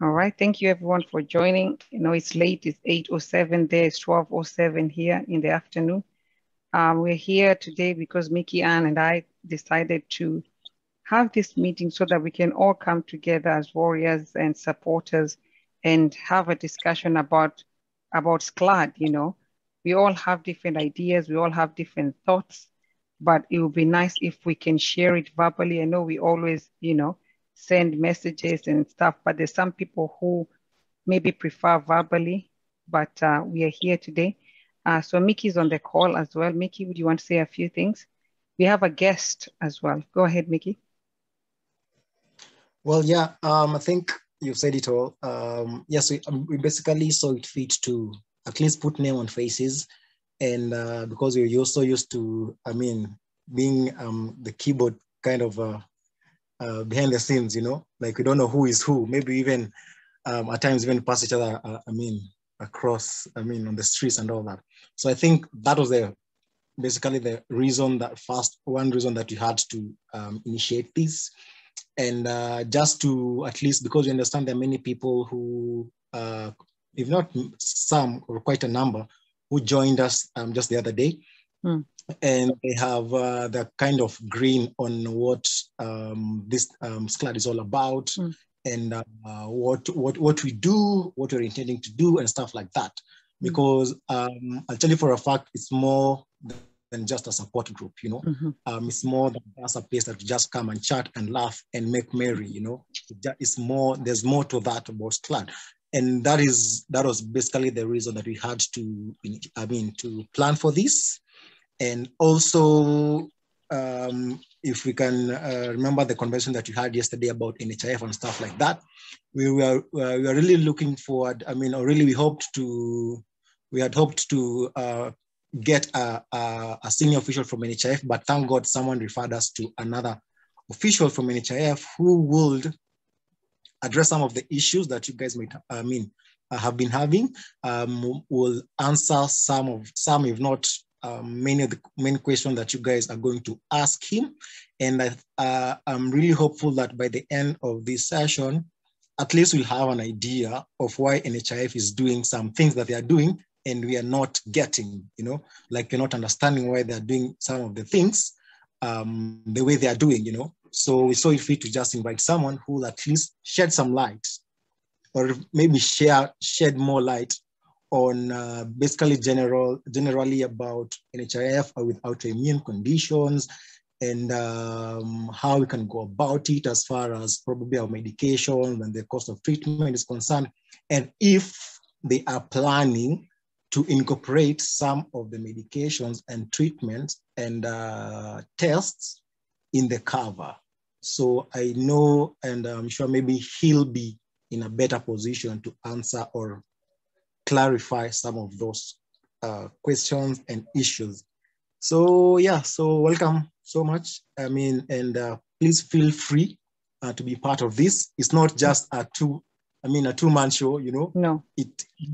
All right. Thank you everyone for joining. You know, it's late. It's 8:07 there. It's 12:07 here in the afternoon. We're here today because Mickey Ann and I decided to have this meeting so that we can all come together as warriors and supporters and have a discussion about Sclad. You know, we all have different ideas. We all have different thoughts, but it would be nice if we can share it verbally. I know we always, send messages and stuff, but there's some people who maybe prefer verbally, but we are here today. So Mickey's on the call as well. Mickey, would you want to say a few things? We have a guest as well. Go ahead, Mickey. Well, yeah, I think you've said it all. Yes, we basically saw it fit to at least put name on faces. And because we're so used to, being the keyboard kind of behind the scenes, like we don't know who is who. Maybe even at times even pass each other, across, on the streets and all that. So I think that was basically the reason one reason that you had to initiate this. And just to at least, because you understand there are many people who, if not some or quite a number, who joined us just the other day. And they have the kind of green on what this Sclad is all about, and what we do, what we're intending to do, and stuff like that. Because I'll tell you for a fact, it's more than just a support group, it's more than just a place that you just come and chat and laugh and make merry, it's more, there's more to that about Sclad. And that was basically the reason that we had to plan for this. And also, if we can remember the conversation that you had yesterday about NHIF and stuff like that, we were really looking forward. We had hoped to get a senior official from NHIF, but thank God someone referred us to another official from NHIF who would address some of the issues that you guys might have been having. Will answer some, if not many of the main questions that you guys are going to ask him. And I'm really hopeful that by the end of this session, at least we'll have an idea of why NHIF is doing some things that they are doing and we are not getting, like you're not understanding why they're doing some of the things the way they are doing, So we saw it fit to just invite someone who will at least shed some light, or maybe shed more light on basically generally about NHIF with autoimmune conditions, and how we can go about it as far as probably our medication and the cost of treatment is concerned, and if they are planning to incorporate some of the medications and treatments and tests in the cover. So I know, and I'm sure maybe he'll be in a better position to answer or clarify some of those questions and issues. So yeah, so welcome so much. And please feel free to be part of this. It's not just a two-man show, No.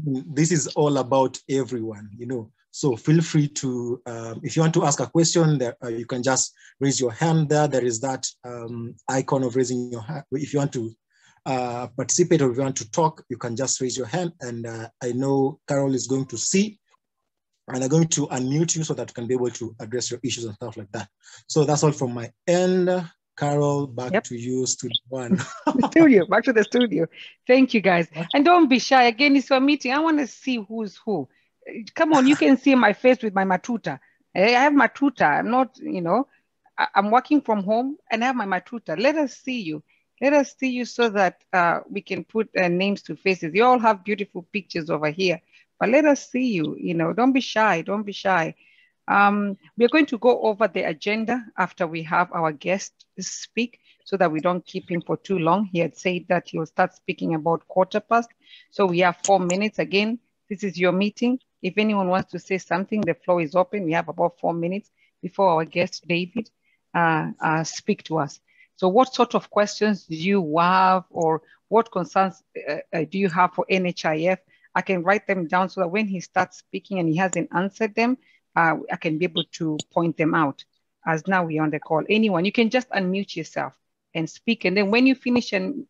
This is all about everyone, So feel free to, if you want to ask a question, you can just raise your hand there. There is that icon of raising your hand. If you want to participate or if you want to talk, you can just raise your hand. And I know Carol is going to see, and I'm going to unmute you so that you can be able to address your issues and stuff like that. So that's all from my end. Carol, back to you, Studio One. Back to the studio. Thank you, guys. And don't be shy. Again, it's your meeting. I want to see who's who. Come on, you can see my face with my matuta. I have matuta. I'm not, I'm working from home and I have my matuta. Let us see you. Let us see you so that we can put names to faces. You all have beautiful pictures over here, but let us see you. Don't be shy. Don't be shy. We're going to go over the agenda after we have our guest speak so that we don't keep him for too long. He had said that he will start speaking about 1:15. So we have 4 minutes. Again, this is your meeting. If anyone wants to say something, the floor is open. We have about 4 minutes before our guest, David, speak to us. So what sort of questions do you have, or what concerns do you have for NHIF? I can write them down so that when he starts speaking and he hasn't answered them, I can be able to point them out. As now we're on the call. Anyone, you can just unmute yourself. and speak. And then when you finish and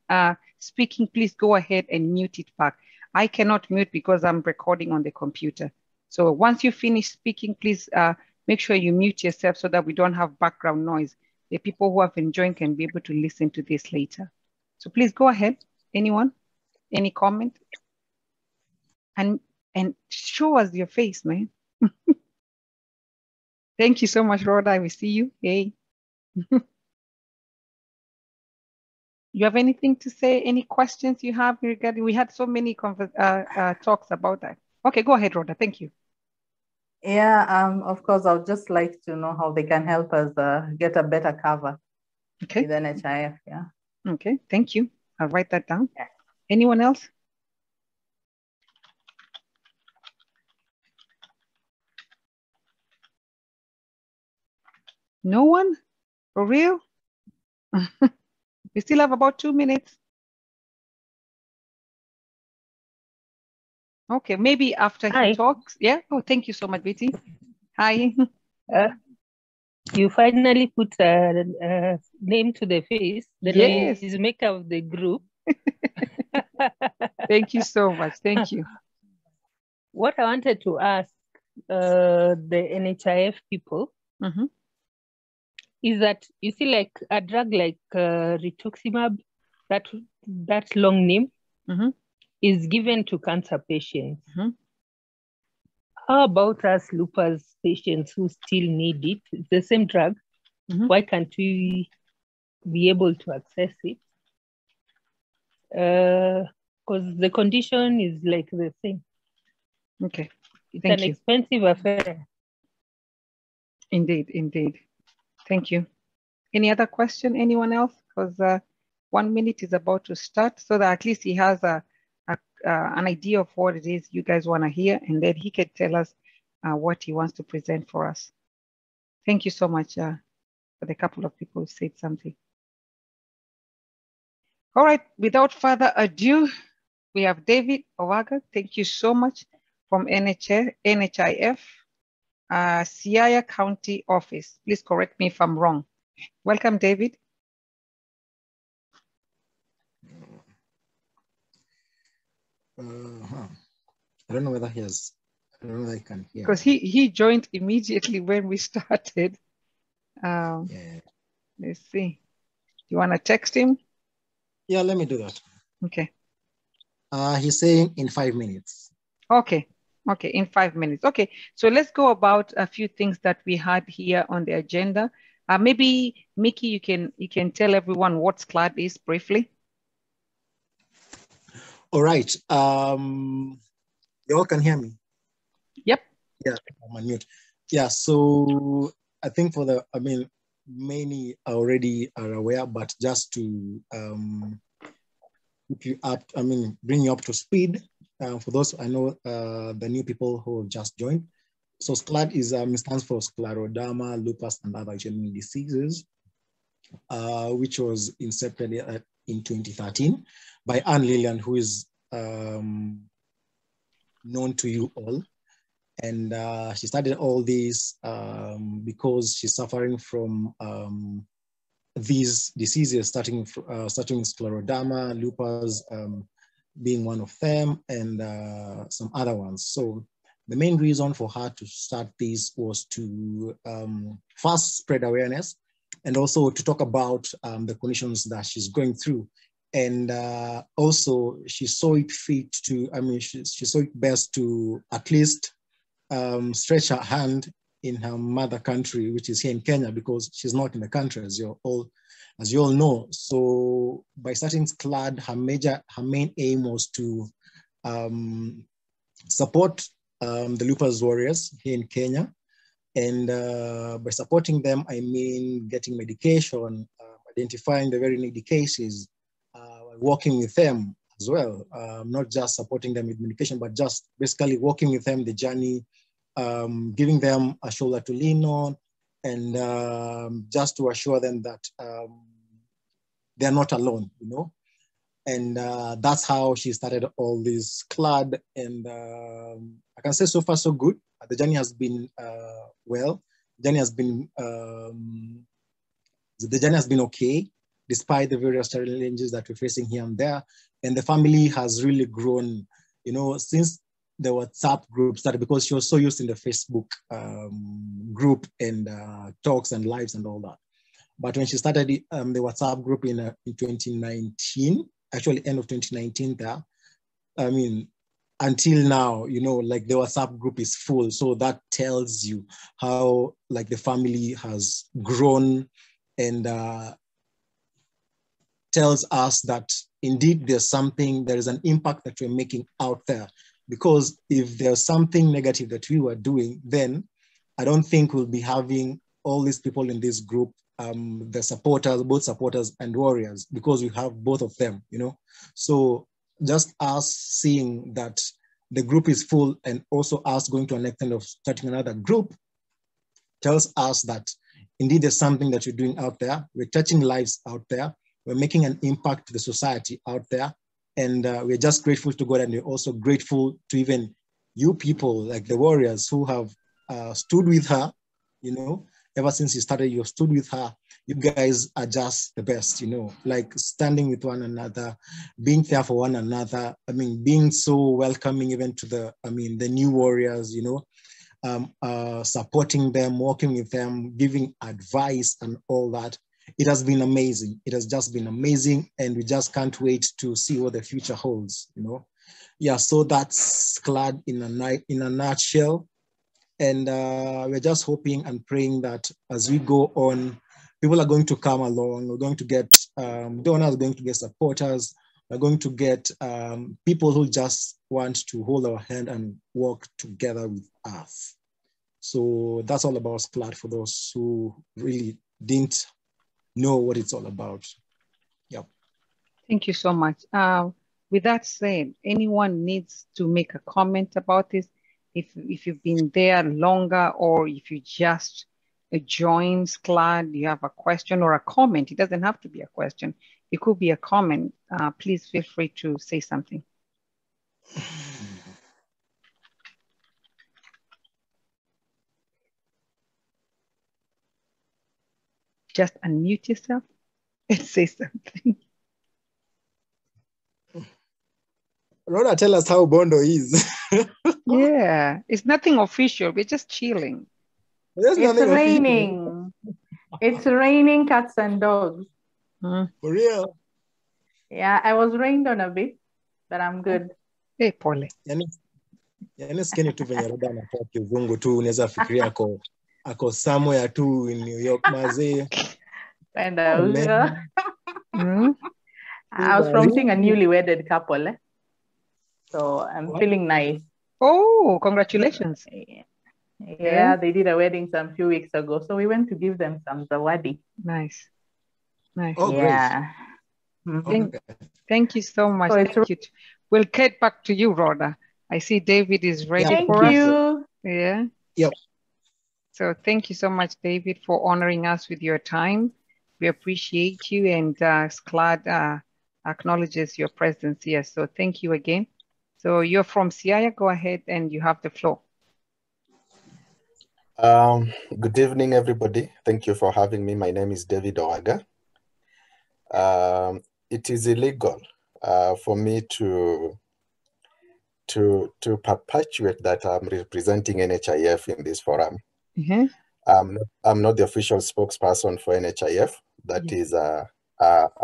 speaking, please go ahead and mute it back. I cannot mute because I'm recording on the computer. So once you finish speaking, please make sure you mute yourself so that we don't have background noise. The people who have enjoyed can be able to listen to this later. So please go ahead. Anyone? Any comment? And show us your face, man. Thank you so much, Rhoda. I will see you. Hey. You have anything to say? Any questions you have regarding? We had so many talks about that. Okay, go ahead, Rhoda. Thank you. Yeah, of course, I would just like to know how they can help us get a better cover with NHIF. Yeah. Okay, thank you. I'll write that down. Yeah. Anyone else? No one? For real? We still have about 2 minutes. Okay, maybe after he talks. Yeah. Oh, thank you so much, Betty. Hi. You finally put a name to the face, the noise maker of the group. Thank you so much. Thank you. What I wanted to ask the NHIF people is that, you see, like a drug like rituximab, that long name, is given to cancer patients. How about us lupus patients who still need it? It's the same drug. Why can't we be able to access it? Because the condition is like the same. Okay. It's an expensive affair. Indeed, indeed. Thank you. Any other question? Anyone else? Because 1 minute is about to start, so that at least he has an idea of what it is you guys want to hear, and then he can tell us what he wants to present for us. Thank you so much for the couple of people who said something. All right, without further ado, we have David Owaga. Thank you so much, from NHIF, Siaya County Office. Please correct me if I'm wrong. Welcome, David. I don't know whether I don't know whether I can hear. Because he joined immediately when we started. Let's see. You want to text him? Yeah, let me do that. Okay. He's saying in 5 minutes. Okay. Okay, in 5 minutes. Okay, so let's go about a few things that we had here on the agenda. Maybe Mickey, you can tell everyone what Sclad is briefly. All right. You all can hear me? Yep. Yeah, I'm on mute. Yeah, so I think many already are aware, but just to keep you up, bring you up to speed. For those I know, the new people who have just joined. So Sclad stands for scleroderma, lupus, and other autoimmune diseases, which was incepted in 2013 by Anne Lillian, who is known to you all. And she started all this because she's suffering from these diseases, starting scleroderma, lupus being one of them, and some other ones. So the main reason for her to start this was to first spread awareness, and also to talk about the conditions that she's going through. And also she saw it fit to, she saw it best to at least stretch her hand in her mother country, which is here in Kenya, because she's not in the country, as you all know. So by starting Sclad, her main aim was to support the lupus warriors here in Kenya. And by supporting them, I mean getting medication, identifying the very needy cases, working with them as well, not just supporting them with medication, but just basically working with them the journey, giving them a shoulder to lean on, and just to assure them that they're not alone, you know. And that's how she started all this Sclad. And I can say so far so good. The journey has been well. The journey has been okay. despite the various challenges that we're facing here and there. And the family has really grown, you know, since the WhatsApp group started, because she was so used in the Facebook group and talks and lives and all that. But when she started the WhatsApp group in 2019, actually end of 2019 there, I mean, until now, you know, like the WhatsApp group is full. So that tells you how like the family has grown, and tells us that indeed there is an impact that we're making out there. Because if there's something negative that we were doing, then I don't think we'll be having all these people in this group, the supporters, both supporters and warriors, because we have both of them, you know. So just us seeing that the group is full, and also us going to an extent of starting another group, tells us that indeed there's something that you're doing out there. We're touching lives out there. We're making an impact to the society out there. And we're just grateful to God, and we're also grateful to even you people, like the warriors who have stood with her, you know, ever since you started, you've stood with her. You guys are just the best, you know, like standing with one another, being there for one another. I mean, being so welcoming even to the new warriors, you know, supporting them, working with them, giving advice and all that. It has been amazing. It has just been amazing, and we just can't wait to see what the future holds, you know. Yeah, so that's Sclad in a nutshell. And we're just hoping and praying that as we go on, people are going to come along. We're going to get donors, going to get supporters. We're going to get people who just want to hold our hand and work together with us. So that's all about Sclad for those who really didn't know what it's all about. Yep. Thank you so much. With that said, anyone needs to make a comment about this? If you've been there longer, or if you just joined Sclad, you have a question or a comment. It doesn't have to be a question. It could be a comment. Please feel free to say something. Just unmute yourself and say something. Rhoda, tell us how Bondo is. Yeah, it's nothing official. We're just chilling. It's raining. It's raining cats and dogs. For real? Yeah, I was rained on a bit, but I'm good. Hey, Pole. Yani skeni tu venye Rhoda anatoa kizungu tu, unaweza fikiria ako somewhere tu in New York, mazee. And I was from a newly wedded couple. So I'm feeling nice. Oh, congratulations. Yeah, they did a wedding some few weeks ago. So we went to give them some zawadi. Nice. Nice. Oh, yeah. Great. Thank you so much. So thank you. We'll get back to you, Rhoda. I see David is ready for us. Thank you. Yeah. Yep. So thank you so much, David, for honoring us with your time. We appreciate you, and Sclad acknowledges your presence here. So thank you again. So you're from Siaya. Go ahead and you have the floor. Good evening, everybody. Thank you for having me. My name is David Owaga. It is illegal for me to perpetuate that I'm representing NHIF in this forum. I'm not the official spokesperson for NHIF. That is a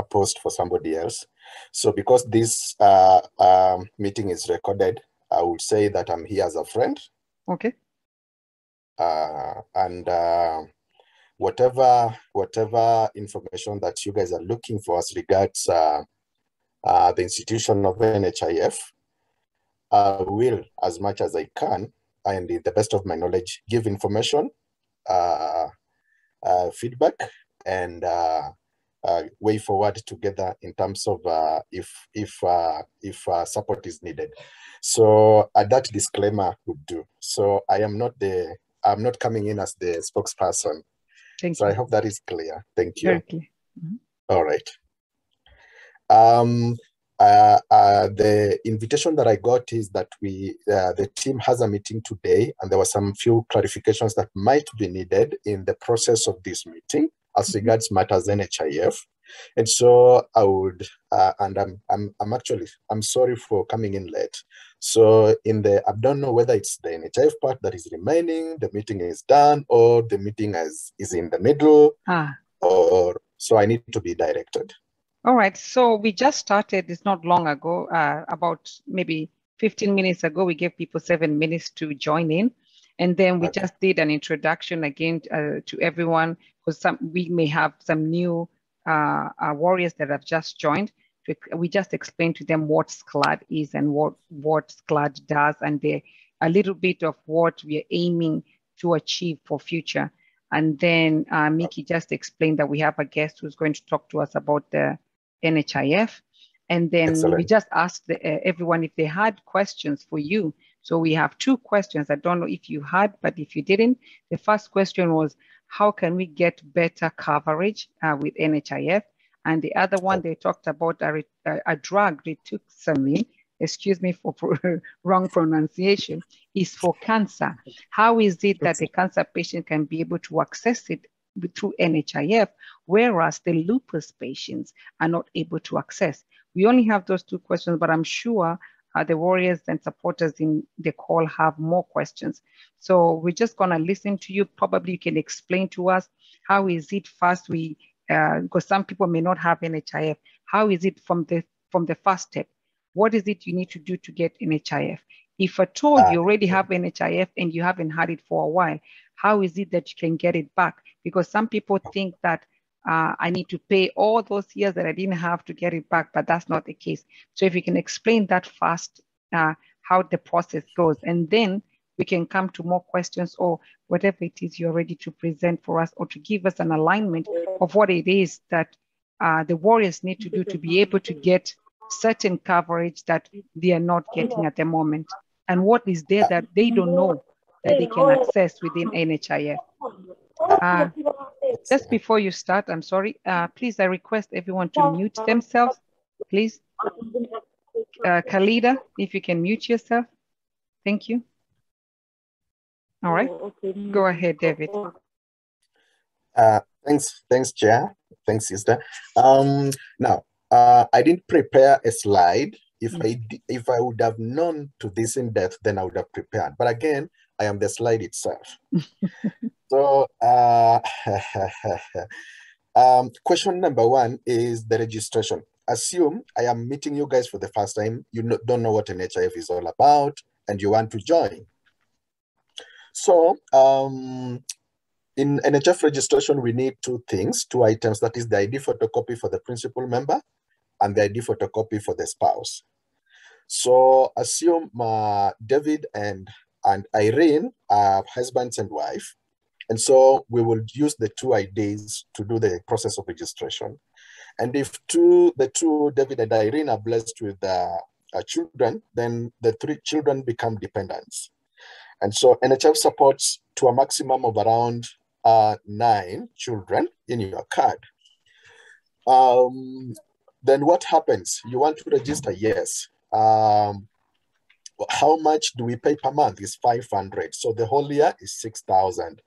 post for somebody else. So because this meeting is recorded, I would say that I'm here as a friend. Okay. And whatever information that you guys are looking for as regards the institution of NHIF, I will, as much as I can, and in the best of my knowledge, give information, feedback, and way forward together in terms of if support is needed. So that disclaimer would do. So I'm not coming in as the spokesperson. Thank you. I hope that is clear. Thank you. Very clear. All right. The invitation that I got is that the team has a meeting today, and there were some few clarifications that might be needed in the process of this meeting as regards matters NHIF. And so I would, and I'm sorry for coming in late. So I don't know whether it's the NHIF part that is remaining, the meeting is done, or the meeting is in the middle, or so I need to be directed. All right, so we just started, it's not long ago, about maybe 15 minutes ago, we gave people 7 minutes to join in. And then we just did an introduction again to everyone, because we may have some new warriors that have just joined. We just explained to them what Sclad is and what Sclad does, and a little bit of what we are aiming to achieve for future. And then Mickey just explained that we have a guest who's going to talk to us about the NHIF. And then we just asked everyone if they had questions for you. So we have 2 questions. I don't know if you had, but if you didn't, the first question was, how can we get better coverage with NHIF? And the other one, they talked about a drug, rituximab, excuse me for wrong pronunciation, is for cancer. How is it that a cancer patient can be able to access it through NHIF, whereas the lupus patients are not able to access? We only have those 2 questions, but I'm sure the warriors and supporters in the call have more questions. So we're just gonna listen to you. Probably you can explain to us, how is it first because some people may not have NHIF. How is it from the first step? What is it you need to do to get NHIF? If at all you already have NHIF and you haven't had it for a while, how is it that you can get it back? Because some people think that I need to pay all those years that I didn't have to get it back, but that's not the case. So if you can explain that first, how the process goes, and then we can come to more questions or whatever it is you're ready to present for us, or to give us an alignment of what it is that the warriors need to do to be able to get certain coverage that they are not getting at the moment, and what is there that they don't know that they can access within NHIF. Just before you start, I'm sorry, please, I request everyone to mute themselves, please. Khalida, if you can mute yourself. Thank you. All right, go ahead, David. Thanks, Chair. Thanks, Sister. Now, I didn't prepare a slide. If I would have known to this in depth, then I would have prepared. But again, I am the slide itself. So, question number 1 is the registration. Assume I am meeting you guys for the first time. You don't know what NHIF is all about, and you want to join. So, in NHIF registration, we need 2 things, 2 items. That is the ID photocopy for the principal member and the ID photocopy for the spouse. So assume David and Irene are husbands and wife. And so we will use the 2 IDs to do the process of registration. And if the two, David and Irene, are blessed with children, then the 3 children become dependents. And so NHIF supports to a maximum of around 9 children in your card. Then what happens? You want to register? Yes. How much do we pay per month? Is 500. So the whole year is 6,000.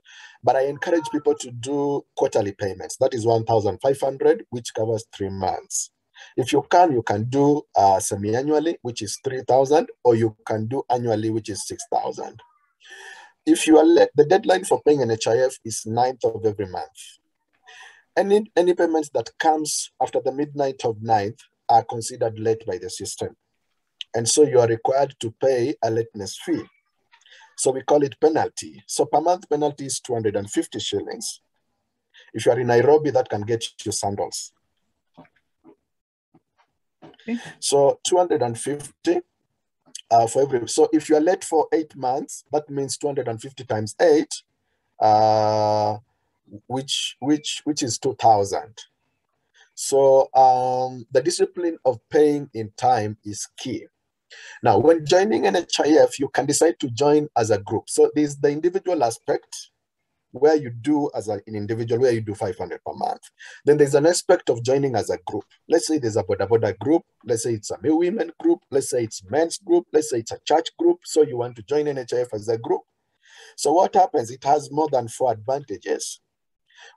But I encourage people to do quarterly payments. That is 1,500, which covers 3 months. If you can do semi-annually, which is 3,000, or you can do annually, which is 6,000. If you are late, the deadline for paying NHIF is 9th of every month. Any payments that comes after the midnight of 9th are considered late by the system. And so you are required to pay a lateness fee. So we call it penalty. So per month penalty is 250 shillings. If you are in Nairobi, that can get you sandals. Okay. So 250 for every. So if you are late for 8 months, that means 250 times 8, which is 2,000. So the discipline of paying in time is key. Now, when joining NHIF, you can decide to join as a group. So there's the individual aspect where you do as an individual, where you do 500 per month. Then there's an aspect of joining as a group. Let's say there's a boda group. Let's say it's a women group. Let's say it's men's group. Let's say it's a church group. So you want to join NHIF as a group. So what happens? It has more than 4 advantages.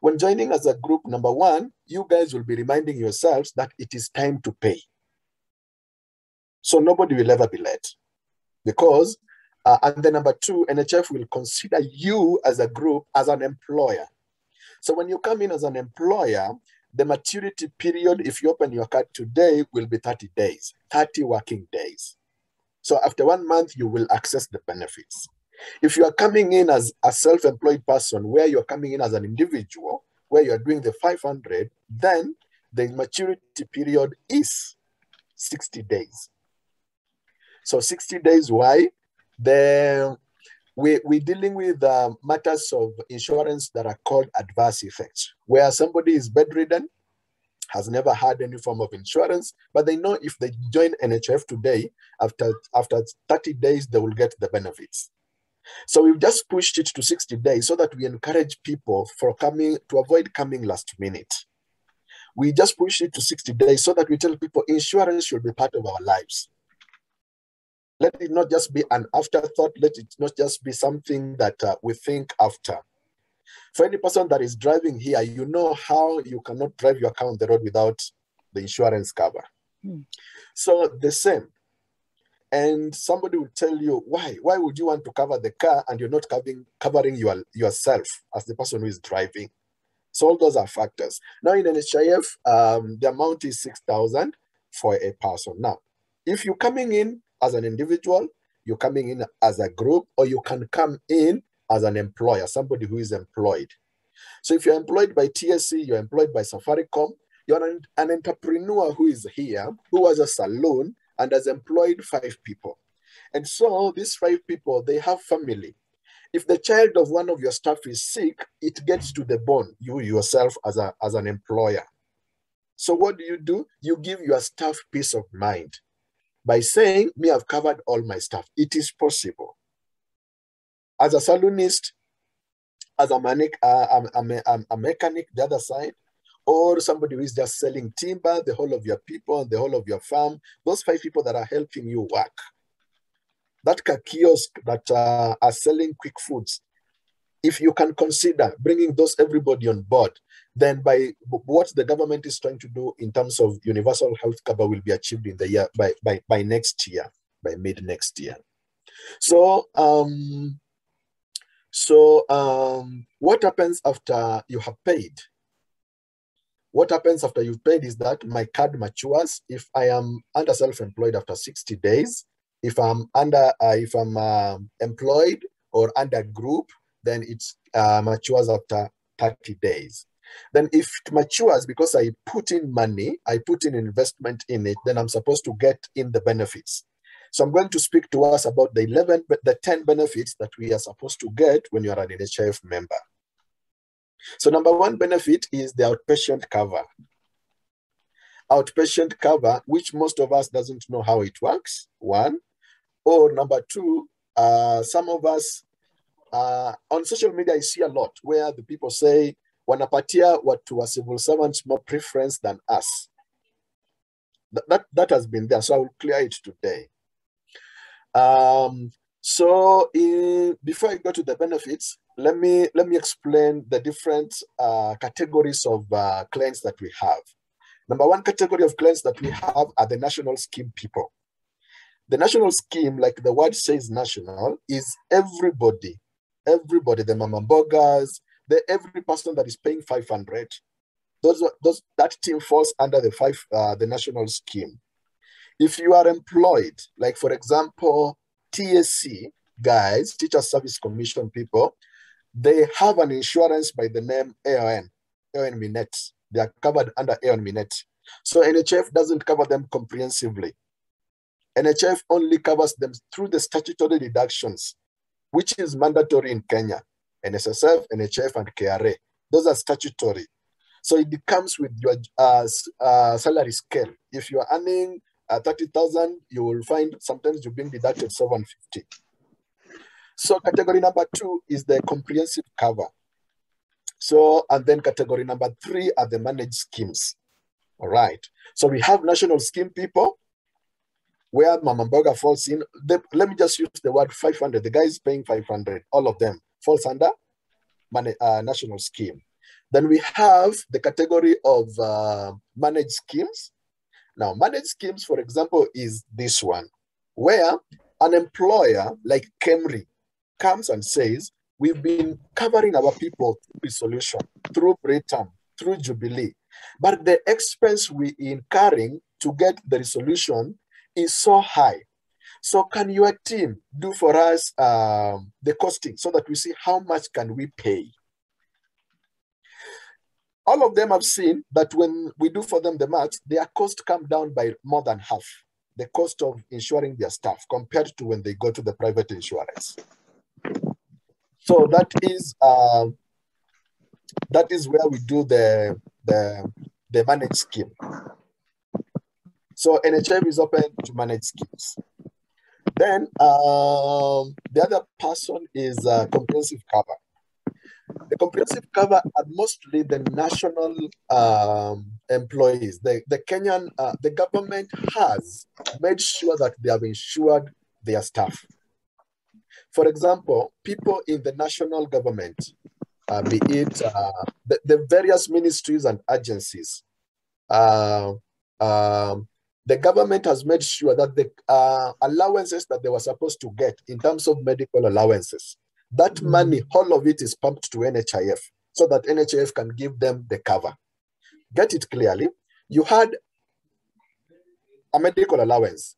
When joining as a group, number one, you guys will be reminding yourselves that it is time to pay. So nobody will ever be late. Because, and then number two, NHIF will consider you as a group as an employer. So when you come in as an employer, the maturity period, if you open your card today, will be 30 days, 30 working days. So after 1 month, you will access the benefits. If you are coming in as a self-employed person, where you're coming in as an individual, where you're doing the 500, then the maturity period is 60 days. So 60 days, why? We're dealing with matters of insurance that are called adverse effects, where somebody is bedridden, has never had any form of insurance, but they know if they join NHIF today, after 30 days, they will get the benefits. So we've just pushed it to 60 days so that we encourage people to avoid coming last minute. We just push it to 60 days so that we tell people insurance should be part of our lives. Let it not just be an afterthought. Let it not just be something that we think after. For any person that is driving here, you know how you cannot drive your car on the road without the insurance cover. So the same. And somebody will tell you, why would you want to cover the car and you're not covering yourself as the person who is driving? So all those are factors. Now in NHIF, the amount is 6,000 for a person. Now, if you're coming in as an individual, you're coming in as a group, or you can come in as an employer, somebody who is employed. So if you're employed by TSC, you're employed by Safaricom, you're an entrepreneur who is here, who has a salon and has employed 5 people. And so these 5 people, they have family. If the child of one of your staff is sick, it gets to the bone, you yourself as an employer. So what do? You give your staff peace of mind by saying, me, I've covered all my staff. It is possible. As a salonist, as a mechanic, the other side, or somebody who is just selling timber, the whole of your people, the whole of your farm, those 5 people that are helping you work. That kiosk that are selling quick foods, if you can consider bringing everybody on board, then by what the government is trying to do in terms of universal health cover will be achieved in the year by next year, by mid next year. So, what happens after you have paid? What happens after you've paid is that my card matures. If I am under self-employed after 60 days, if I'm employed or under group, then it matures after 30 days. Then if it matures because I put in money, I put in investment in it, then I'm supposed to get in the benefits. So I'm going to speak to us about the 10 benefits that we are supposed to get when you're an NHIF member. So number 1 benefit is the outpatient cover. Outpatient cover, which most of us doesn't know how it works, 1. Or number 2, some of us, on social media, I see a lot where the people say, wanapatia watu wa civil servants more preference than us. That has been there, so I will clear it today. Before I go to the benefits, let me explain the different categories of clients that we have. Number 1 category of clients that we have are the national scheme people. The national scheme, like the word says national, is everybody, the mama bogas, every person that is paying 500. That team falls under the national scheme. If you are employed, like for example, TSC guys, Teacher Service Commission people, they have an insurance by the name AON Minet. They are covered under AON Minet. So NHIF doesn't cover them comprehensively. NHIF only covers them through the statutory deductions, which is mandatory in Kenya. NSSF, NHIF, and KRA. Those are statutory. So it comes with your salary scale. If you're earning 30,000, you will find sometimes you're being deducted 750. So category number 2 is the comprehensive cover. So, and then category number 3 are the managed schemes. All right. So we have national scheme people, where Mama Mboga falls in. Let me just use the word 500. The guy is paying 500. All of them falls under national scheme. Then we have the category of managed schemes. Now, managed schemes, for example, is this one, where an employer like Kemri comes and says, we've been covering our people through resolution, through Britain, through Jubilee, but the expense we're incurring to get the resolution is so high. So can your team do for us the costing so that we see how much can we pay? All of them have seen that when we do for them the maths, their cost come down by more than half the cost of insuring their staff compared to when they go to the private insurance. So that is where we do the managed scheme. So NHIF is open to managed schemes. Then the other person is comprehensive cover. The comprehensive cover are mostly the national employees. The Kenyan, the government has made sure that they have insured their staff. For example, people in the national government, be it the various ministries and agencies, the government has made sure that the allowances that they were supposed to get in terms of medical allowances, that money, all of it is pumped to NHIF so that NHIF can give them the cover. Get it clearly. You had a medical allowance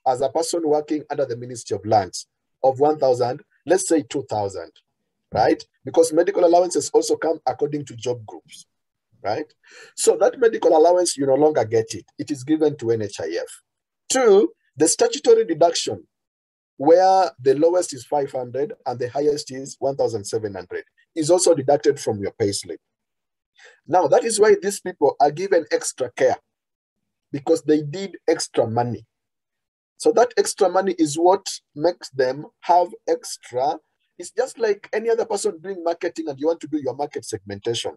as a person working under the Ministry of Lands of 1,000, let's say 2,000, right? Because medical allowances also come according to job groups, right? So that medical allowance, you no longer get it. It is given to NHIF. Two, the statutory deduction, where the lowest is 500 and the highest is 1,700, is also deducted from your payslip. Now, that is why these people are given extra care, because they did extra money. So that extra money is what makes them have extra. It's just like any other person doing marketing and you want to do your market segmentation.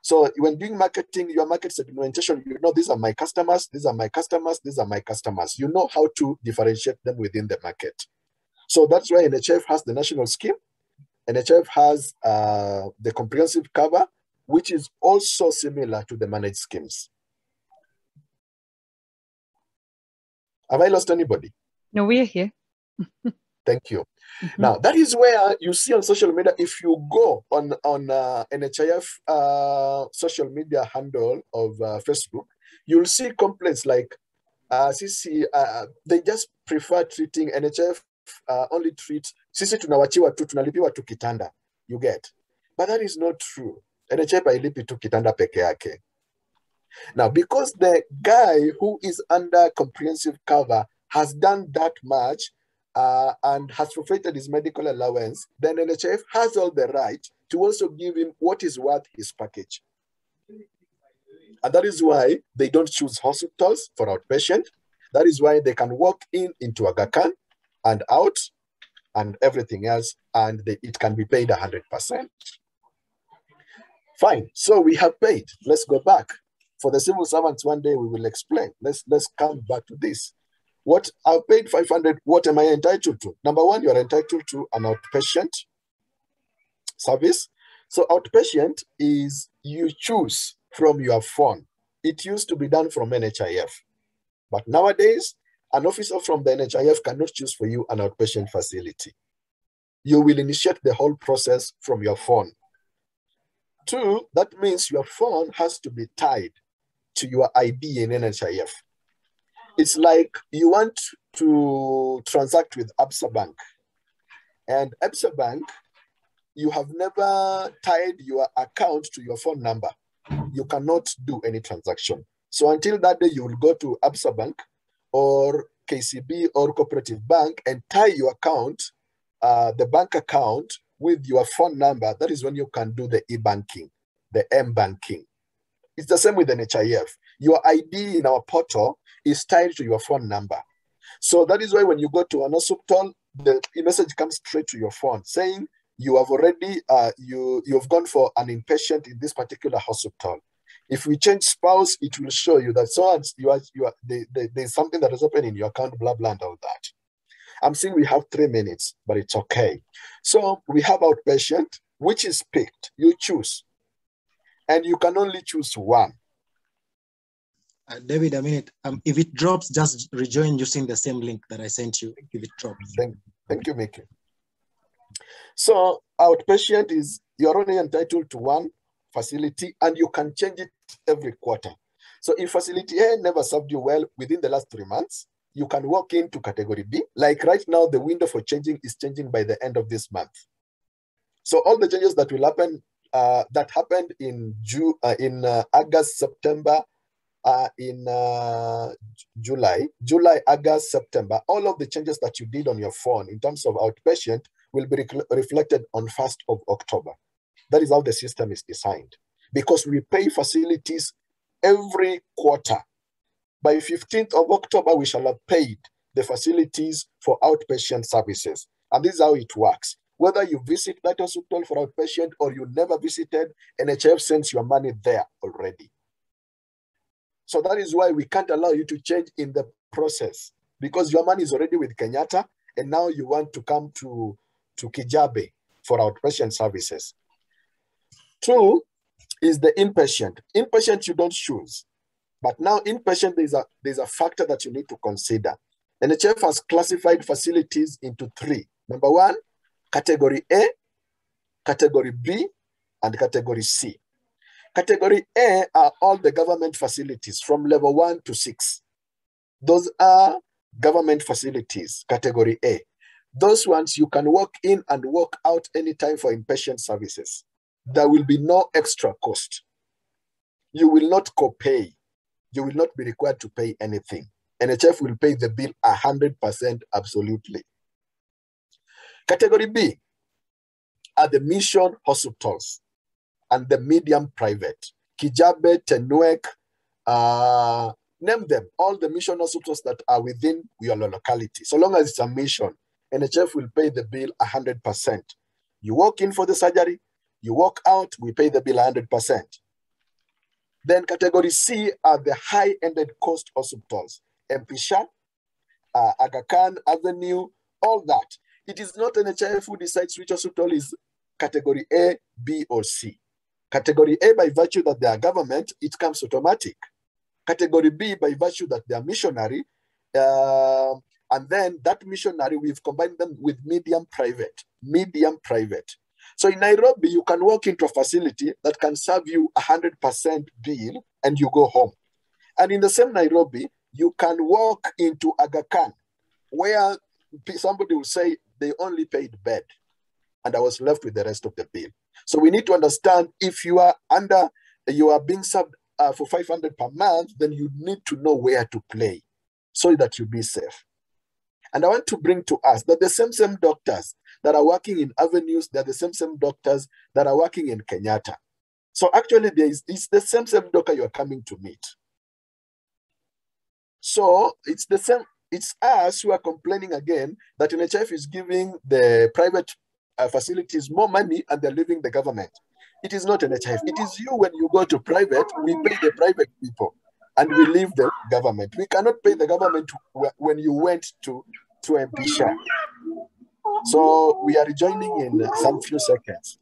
So when doing marketing, your market segmentation, you know, these are my customers, these are my customers, these are my customers. You know how to differentiate them within the market. So that's why NHIF has the national scheme. NHIF has the comprehensive cover, which is also similar to the managed schemes. Have I lost anybody? No, we're here. Thank you. Now, that is where you see on social media, if you go on NHIF social media handle of Facebook, you'll see complaints like, they just prefer treating NHIF, only treat, sisi tunawachiwa tu, tunalipiwa tu kitanda, you get. But that is not true. NHIF hailipi tu kitanda peke yake. Now, because the guy who is under comprehensive cover has done that much and has forfeited his medical allowance, then NHIF has all the right to also give him what is worth his package. And that is why they don't choose hospitals for outpatient. That is why they can walk into Aga Khan and out and everything else, and it can be paid 100%. Fine, so we have paid. Let's go back. For the civil servants, one day we will explain. Let's come back to this. What I've paid 500, what am I entitled to? Number one, you're entitled to an outpatient service. So outpatient is you choose from your phone. It used to be done from NHIF. But nowadays, an officer from the NHIF cannot choose for you an outpatient facility. You will initiate the whole process from your phone. Two, that means your phone has to be tied to your ID in NHIF. It's like you want to transact with Absa Bank. And Absa Bank, you have never tied your account to your phone number. You cannot do any transaction. So until that day, you will go to Absa Bank or KCB or Cooperative Bank and tie your account, the bank account, with your phone number. That is when you can do the e-banking, the m-banking. It's the same with NHIF. Your ID in our portal is tied to your phone number. So that is why when you go to an hospital, the message comes straight to your phone saying you have already, you've gone for an inpatient in this particular hospital. If we change spouse, it will show you that there's something that is open in your account, blah, blah, and all that. I'm saying we have 3 minutes, but it's okay. So we have outpatient, which is picked. You choose. and you can only choose one. David, a minute. If it drops, just rejoin using the same link that I sent you. If it drops. Thank you, Mickey. So outpatient is, you're only entitled to one facility and you can change it every quarter. So if facility A never served you well within the last 3 months, you can walk into category B. Like right now, the window for changing is changing by the end of this month. So all the changes that will happen, that happened in August, September, in July, August, September, all of the changes that you did on your phone in terms of outpatient will be reflected on 1st of October. That is how the system is designed, because we pay facilities every quarter. By 15th of October, we shall have paid the facilities for outpatient services. And this is how it works. Whether you visit that hospital for outpatient or you never visited, NHIF sends your money there already. So that is why we can't allow you to change in the process, because your money is already with Kenyatta and now you want to come to Kijabe for outpatient services. 2 is the inpatient. Inpatient you don't choose, but now inpatient there's a factor that you need to consider. NHIF has classified facilities into 3. Number 1, category A, category B, and category C. Category A are all the government facilities from level 1 to 6. Those are government facilities, category A. Those ones you can walk in and walk out anytime for inpatient services. There will be no extra cost. You will not co-pay. You will not be required to pay anything. NHIF will pay the bill 100% absolutely. Category B are the mission hospitals and the medium private. Kijabe, Tenuek, name them, all the mission hospitals that are within your locality. So long as it's a mission, NHIF will pay the bill 100%. You walk in for the surgery, you walk out, we pay the bill 100%. Then category C are the high-ended cost hospitals. Mpisha, Aga Khan, Avenue, all that. It is not NHIF who decides which hospital is category A, B, or C. Category A, by virtue that they are government, it comes automatic. Category B, by virtue that they are missionary, and then that missionary, we've combined them with medium private. So in Nairobi, you can walk into a facility that can serve you 100% bill and you go home. And in the same Nairobi, you can walk into Aga Khan, where somebody will say they only paid bed and I was left with the rest of the bill. So we need to understand, if you are being served for 500 per month, then you need to know where to play so that you be safe. And I want to bring to us that the same doctors that are working in avenues, they're the same doctors that are working in Kenyatta. So actually, it's the same doctor you are coming to meet. So it's the same. It's us who are complaining again that NHIF is giving the private facilities more money and they're leaving the government. It is not NHIF. It is you. When you go to private, we pay the private people and we leave the government. We cannot pay the government when you went to Mpisha. So we are rejoining in some few seconds.